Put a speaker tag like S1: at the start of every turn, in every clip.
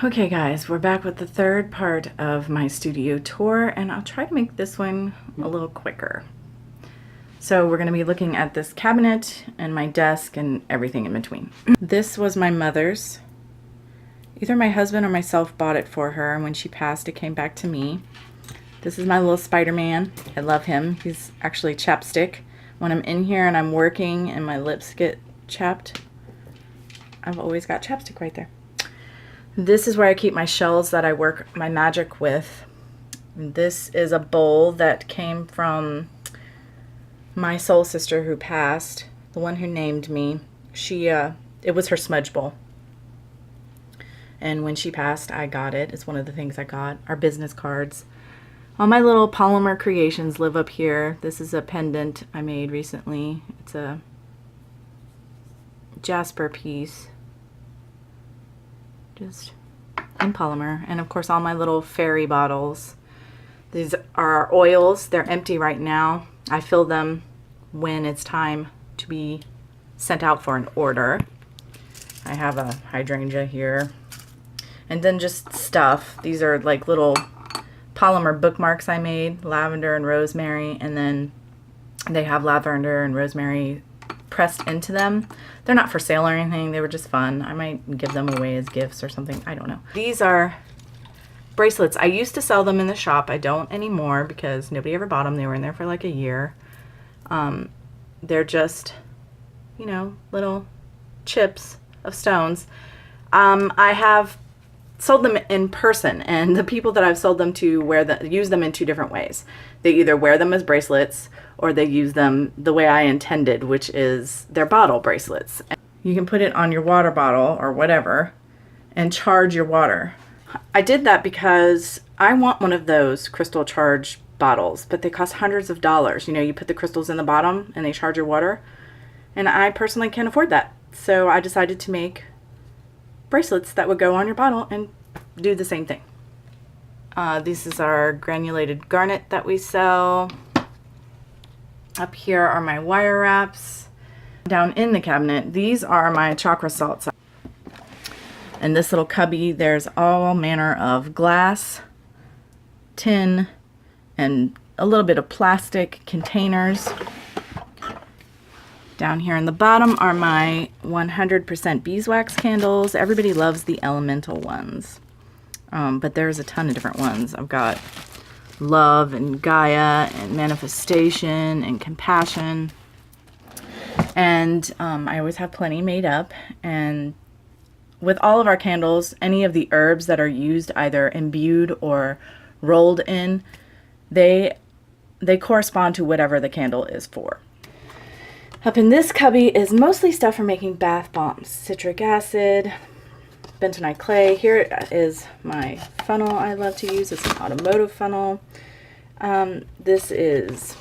S1: Okay guys, we're back with the third part of my studio tour, and I'll try to make this one a little quicker. So we're going to be looking at this cabinet and my desk and everything in between. This was my mother's. Either my husband or myself bought it for her, and when she passed it came back to me. This is my little Spider-Man. I love him. He's actually chapstick. When I'm in here and I'm working and my lips get chapped, I've always got chapstick right there. This is where I keep my shells that I work my magic with. This is a bowl that came from my soul sister who passed, the one who named me. It was her smudge bowl. And when she passed, I got it. It's one of the things I got. Our business cards. All my little polymer creations live up here. This is a pendant I made recently. It's a jasper piece. Just in polymer. And of course all my little fairy bottles. These are oils. They're empty right now. I fill them when it's time to be sent out for an order. I have a hydrangea here. And then just stuff. These are like little polymer bookmarks I made. Lavender and rosemary. And then they have lavender and rosemary pressed into them. They're not for sale or anything. They were just fun. I might give them away as gifts or something. I don't know. These are bracelets. I used to sell them in the shop. I don't anymore because nobody ever bought them. They were in there for like a year. They're just, you know, little chips of stones. I have sold them in person, and the people that I've sold them to use them in two different ways. They either wear them as bracelets or they use them the way I intended, which is they're bottle bracelets. You can put it on your water bottle or whatever and charge your water. I did that because I want one of those crystal charge bottles, but they cost hundreds of dollars. You know, you put the crystals in the bottom and they charge your water, and I personally can't afford that. So I decided to make bracelets that would go on your bottle and do the same thing. This is our granulated garnet that we sell. Up here are my wire wraps. Down in the cabinet, these are my chakra salts. In this little cubby, there's all manner of glass, tin, and a little bit of plastic containers. Down here in the bottom are my 100% beeswax candles. Everybody loves the elemental ones, but there's a ton of different ones. I've got love and Gaia and manifestation and compassion, and I always have plenty made up. And with all of our candles, any of the herbs that are used, either imbued or rolled in, they correspond to whatever the candle is for. Up in this cubby is mostly stuff for making bath bombs. Citric acid, bentonite clay. Here is my funnel I love to use. It's an automotive funnel. This is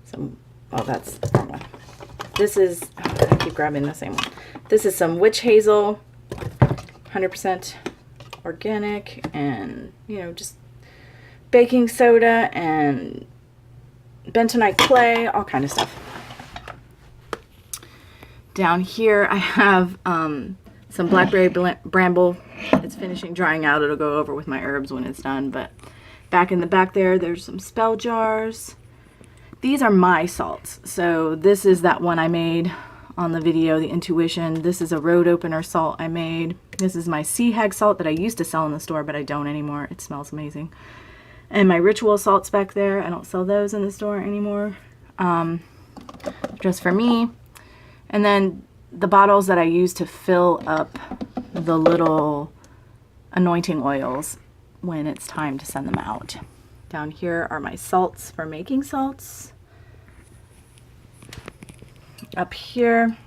S1: some, oh, that's the wrong one. This is, oh, I keep grabbing the same one. This is some witch hazel, 100% organic, and, you know, just baking soda and bentonite clay, all kind of stuff. Down here I have some blackberry bramble. It's finishing drying out. It'll go over with my herbs when it's done. But back in the back there's some spell jars. These are my salts. So this is that one I made on the video, the intuition. This is a road opener salt I made. This is my sea hag salt that I used to sell in the store, but I don't anymore. It smells amazing. And my ritual salts back there. I don't sell those in the store anymore. Just for me. And then the bottles that I use to fill up the little anointing oils when it's time to send them out. Down here are my salts for making salts. Up here,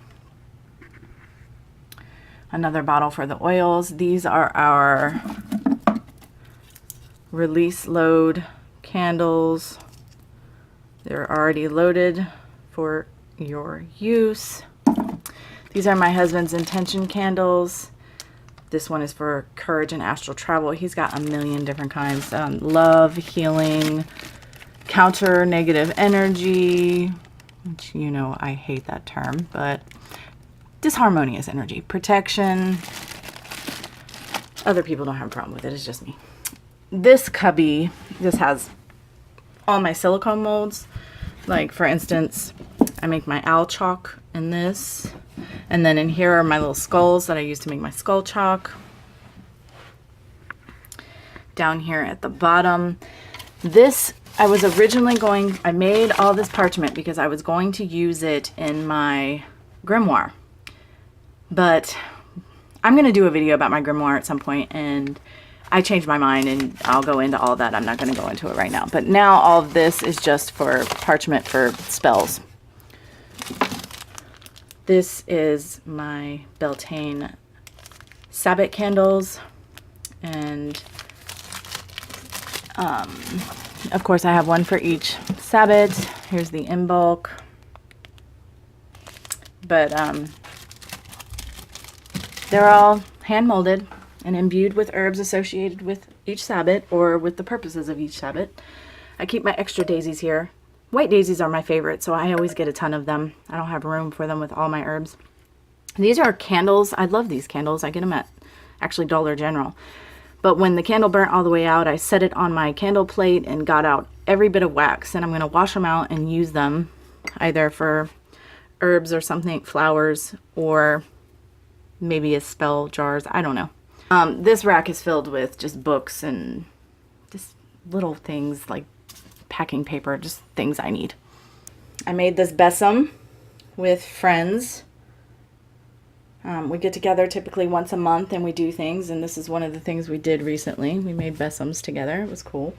S1: another bottle for the oils. These are our release load candles. They're already loaded for your use. These are my husband's intention candles. This one is for courage and astral travel. He's got a million different kinds. Love, healing, counter negative energy, which, you know, I hate that term, but disharmonious energy, protection, Other people don't have a problem with it. It's just me. This cubby, this has all my silicone molds. Like, for instance, I make my owl chalk in this. And then in here are my little skulls that I use to make my skull chalk. Down here at the bottom, this, I was originally I made all this parchment because I was going to use it in my grimoire. But I'm going to do a video about my grimoire at some point, and I changed my mind, and I'll go into all that. I'm not going to go into it right now. But now all of this is just for parchment for spells. This is my Beltane Sabbat candles, and of course I have one for each Sabbat. Here's the in bulk, but they're all hand molded and imbued with herbs associated with each Sabbat or with the purposes of each Sabbat. I keep my extra daisies here. White daisies are my favorite, so I always get a ton of them. I don't have room for them with all my herbs. These are candles. I love these candles. I get them at actually Dollar General. But when the candle burnt all the way out, I set it on my candle plate and got out every bit of wax. And I'm going to wash them out and use them either for herbs or something, flowers, or maybe as spell jars. I don't know. This rack is filled with just books and just little things like packing paper, just things I need. I made this besom with friends. We get together typically once a month and we do things, and this is one of the things we did recently. We made besoms together. It was cool.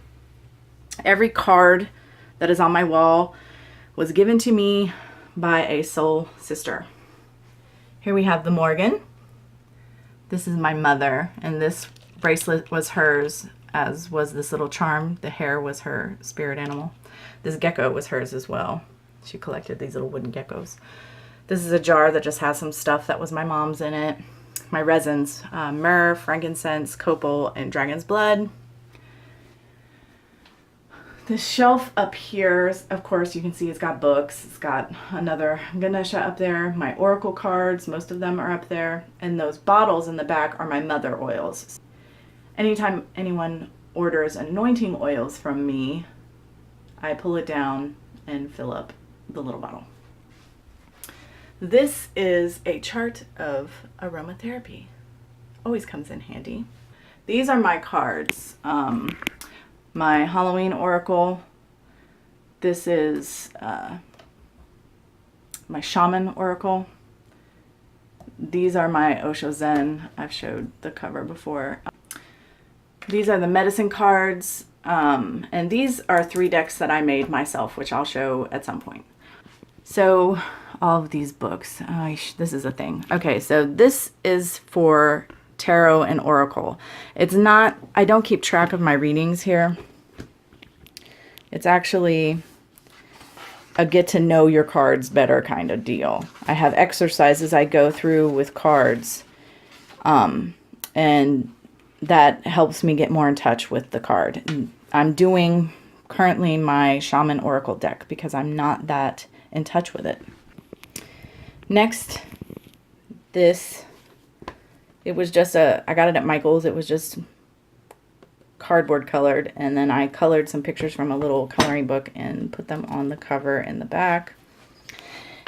S1: Every card that is on my wall was given to me by a soul sister. Here we have the Morgan. This is my mother, and this bracelet was hers, as was this little charm. The hair was her spirit animal. This gecko was hers as well. She collected these little wooden geckos. This is a jar that just has some stuff that was my mom's in it. My resins, myrrh, frankincense, copal, and dragon's blood. The shelf up here, of course, you can see it's got books. It's got another Ganesha up there, my oracle cards, most of them are up there. And those bottles in the back are my mother oils. Anytime anyone orders anointing oils from me, I pull it down and fill up the little bottle. This is a chart of aromatherapy. Always comes in handy. These are my cards. My Halloween Oracle. This is my Shaman Oracle. These are my Osho Zen. I've showed the cover before. These are the medicine cards. And these are 3 decks that I made myself, which I'll show at some point. So all of these books, this is a thing. Okay, so this is for tarot and oracle. It's not, I don't keep track of my readings here. It's actually a get to know your cards better kind of deal. I have exercises I go through with cards, and that helps me get more in touch with the card. I'm doing currently my Shaman Oracle deck because I'm not that in touch with it. Next, this, it was just I got it at Michael's. It was just cardboard colored, and then I colored some pictures from a little coloring book and put them on the cover in the back.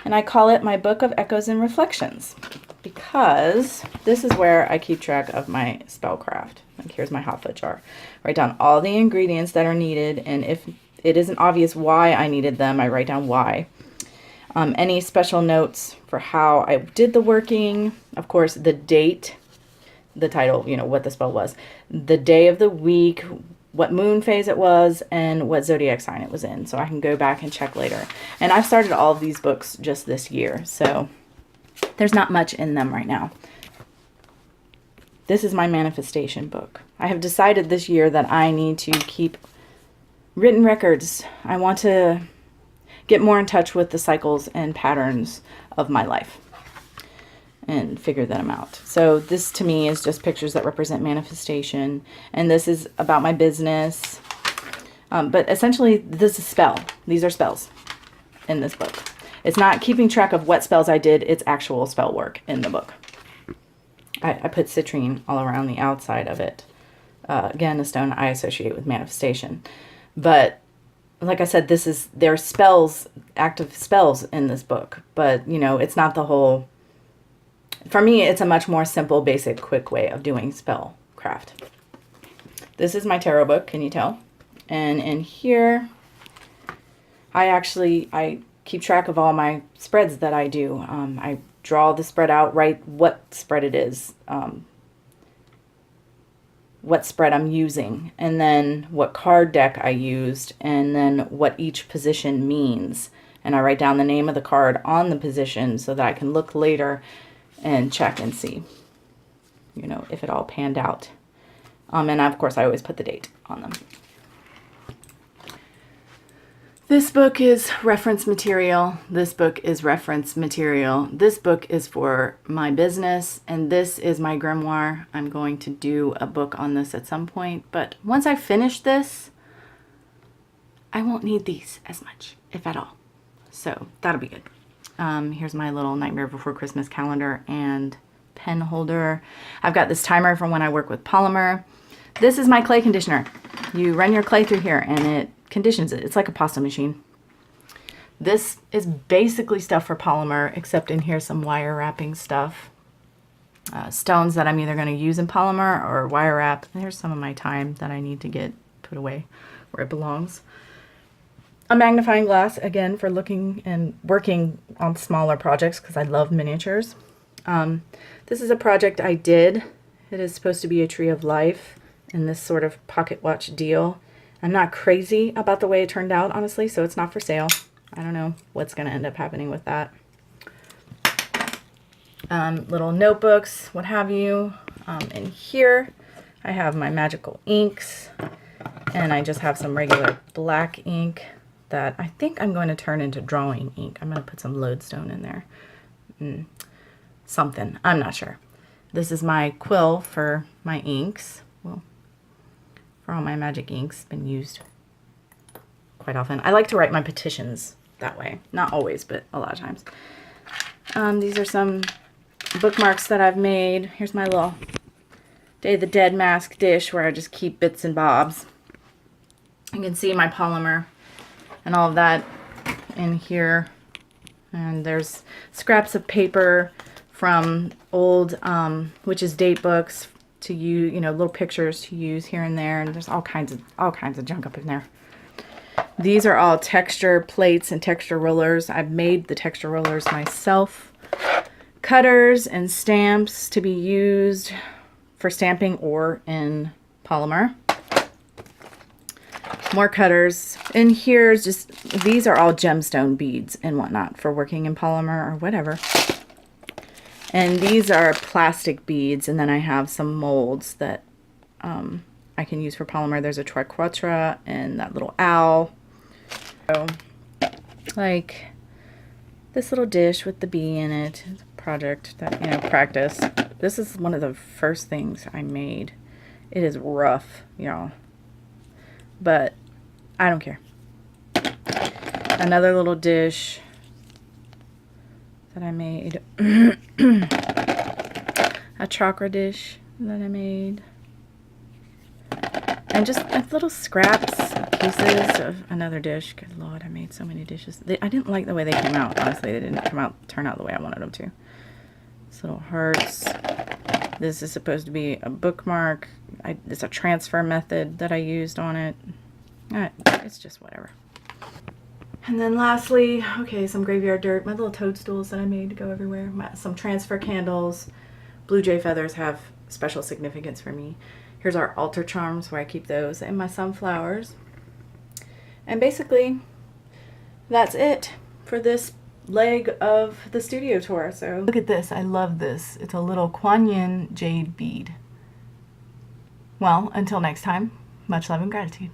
S1: And I call it my Book of Echoes and Reflections because this is where I keep track of my spellcraft. Like, here's my hot foot jar. Write down all the ingredients that are needed, and if it isn't obvious why I needed them, I write down why. Any special notes for how I did the working, of course, the date, the title, you know, what the spell was, the day of the week, what moon phase it was, and what zodiac sign it was in, so I can go back and check later. And I've started all of these books just this year, so there's not much in them right now. This is my manifestation book. I have decided this year that I need to keep written records. I want to get more in touch with the cycles and patterns of my life and figure them out. So this to me is just pictures that represent manifestation, and this is about my business. But essentially this is spell. These are spells in this book. It's not keeping track of what spells I did, it's actual spell work in the book. I put citrine all around the outside of it. Again, a stone I associate with manifestation. But like I said, there are spells, active spells in this book. But, you know, it's not the whole... For me, it's a much more simple, basic, quick way of doing spell craft. This is my tarot book, can you tell? And in here, I keep track of all my spreads that I do. I draw the spread out, write what spread it is, what spread I'm using, and then what card deck I used, and then what each position means. And I write down the name of the card on the position so that I can look later and check and see, you know, if it all panned out. And of course, I always put the date on them. This book is reference material. This book is reference material. This book is for my business, and this is my grimoire. I'm going to do a book on this at some point, but once I finish this, I won't need these as much, if at all. So that'll be good. Here's my little Nightmare Before Christmas calendar and pen holder. I've got this timer from when I work with polymer. This is my clay conditioner. You run your clay through here and it conditions it. It's like a pasta machine. This is basically stuff for polymer, except in here some wire wrapping stuff. Stones that I'm either going to use in polymer or wire wrap. And here's some of my time that I need to get put away where it belongs. A magnifying glass, again, for looking and working on smaller projects because I love miniatures. This is a project I did. It is supposed to be a tree of life in this sort of pocket watch deal. I'm not crazy about the way it turned out, honestly, so it's not for sale. I don't know what's going to end up happening with that. Little notebooks, what have you. In here, I have my magical inks, and I just have some regular black ink that I think I'm going to turn into drawing ink. I'm going to put some lodestone in there. Something, I'm not sure. This is my quill for my inks. Well, for all my magic inks, been used quite often. I like to write my petitions that way. Not always, but a lot of times. These are some bookmarks that I've made. Here's my little Day of the Dead mask dish where I just keep bits and bobs. You can see my polymer and all of that in here. And there's scraps of paper from old witches' date books to use, you know, little pictures to use here and there, and there's all kinds of junk up in there. These are all texture plates and texture rollers. I've made the texture rollers myself. Cutters and stamps to be used for stamping or in polymer. More cutters. In here, these are all gemstone beads and whatnot for working in polymer or whatever. And these are plastic beads, and then I have some molds that I can use for polymer. There's a triquetra and that little owl. So, like this little dish with the bee in it. It's a project that, you know, practice. This is one of the first things I made. It is rough, y'all. But I don't care. Another little dish that I made. A chakra dish that I made. And just little scraps, pieces of another dish. Good Lord, I made so many dishes. I didn't like the way they came out, honestly. They didn't turn out the way I wanted them to. These little hearts. This is supposed to be a bookmark. It's a transfer method that I used on it. It's just whatever. And then lastly, okay, some graveyard dirt. My little toadstools that I made to go everywhere. Some transfer candles. Blue jay feathers have special significance for me. Here's our altar charms where I keep those, and my sunflowers. And basically, that's it for this leg of the studio tour. So look at this. I love this. It's a little Kuan Yin jade bead. Well, until next time, much love and gratitude.